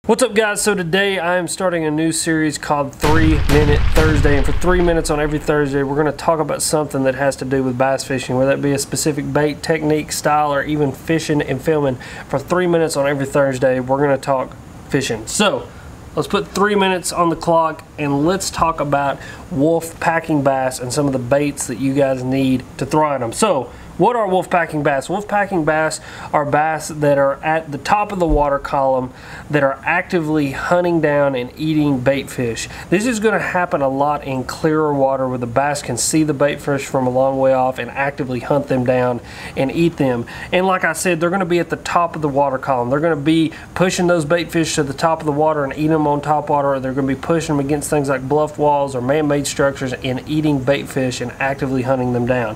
What's up guys? So today I am starting a new series called 3 Minute Thursday, and for 3 minutes on every Thursday we're going to talk about something that has to do with bass fishing, whether that be a specific bait, technique, style, or even fishing and filming. For 3 minutes on every Thursday we're going to talk fishing. So let's put 3 minutes on the clock and let's talk about wolf packing bass and some of the baits that you guys need to throw at them. So what are wolf packing bass? Wolf packing bass are bass that are at the top of the water column that are actively hunting down and eating bait fish. This is going to happen a lot in clearer water where the bass can see the bait fish from a long way off and actively hunt them down and eat them. And like I said, they're going to be at the top of the water column. They're going to be pushing those bait fish to the top of the water and eating them on top water, or they're going to be pushing them against things like bluff walls or man-made structures and eating bait fish and actively hunting them down.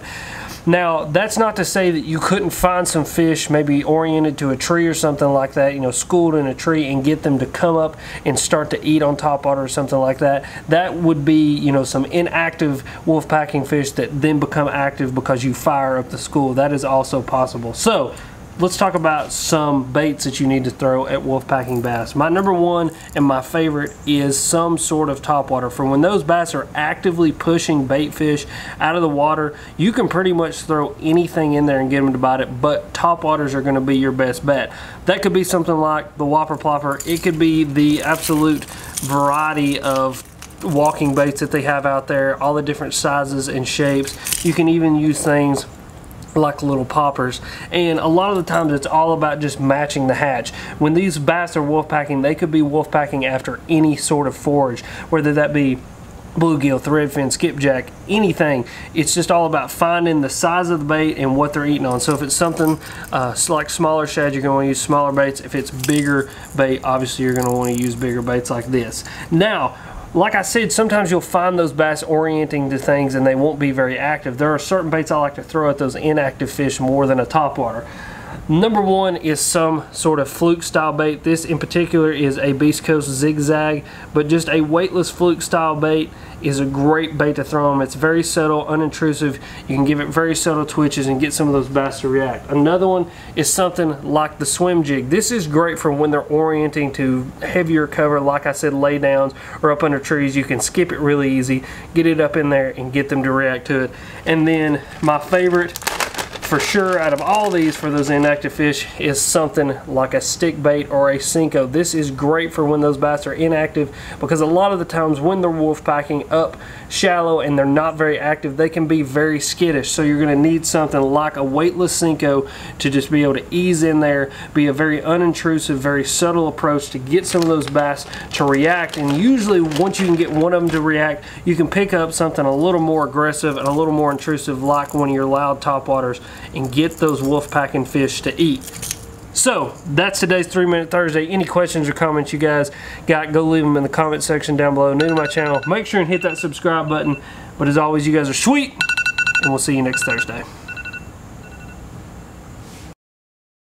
Now, that's not to say that you couldn't find some fish maybe oriented to a tree or something like that, you know, schooled in a tree, and get them to come up and start to eat on top water or something like that. That would be, you know, some inactive wolf packing fish that then become active because you fire up the school. That is also possible. So let's talk about some baits that you need to throw at wolf packing bass. My number one and my favorite is some sort of topwater. For when those bass are actively pushing bait fish out of the water, you can pretty much throw anything in there and get them to bite it, but topwaters are going to be your best bet. That could be something like the Whopper Plopper. It could be the absolute variety of walking baits that they have out there, all the different sizes and shapes. You can even use things like little poppers, and a lot of the times it's all about just matching the hatch. When these bass are wolf packing, they could be wolf packing after any sort of forage, whether that be bluegill, threadfin, skipjack, anything. It's just all about finding the size of the bait and what they're eating on. So if it's something like smaller shad, you're going to want to use smaller baits. If it's bigger bait, obviously you're going to want to use bigger baits like this. Now, like I said, sometimes you'll find those bass orienting to things and they won't be very active. There are certain baits I like to throw at those inactive fish more than a topwater. Number one is some sort of fluke style bait. This in particular is a Beast Coast Zigzag, but just a weightless fluke style bait is a great bait to throw them. It's very subtle, unintrusive. You can give it very subtle twitches and get some of those bass to react. Another one is something like the swim jig. This is great for when they're orienting to heavier cover, like I said, lay downs or up under trees. You can skip it really easy, get it up in there and get them to react to it. And then my favorite for sure out of all these for those inactive fish is something like a stick bait or a Senko. This is great for when those bass are inactive, because a lot of the times when they're wolf packing up shallow and they're not very active, they can be very skittish. So you're going to need something like a weightless Senko to just be able to ease in there, be a very unintrusive, very subtle approach to get some of those bass to react. And usually once you can get one of them to react, you can pick up something a little more aggressive and a little more intrusive like one of your loud topwaters and get those wolf packing fish to eat. So that's today's 3 Minute Thursday. Any questions or comments you guys got, go leave them in the comment section down below. New to my channel, make sure and hit that subscribe button. But as always, you guys are sweet, and we'll see you next Thursday.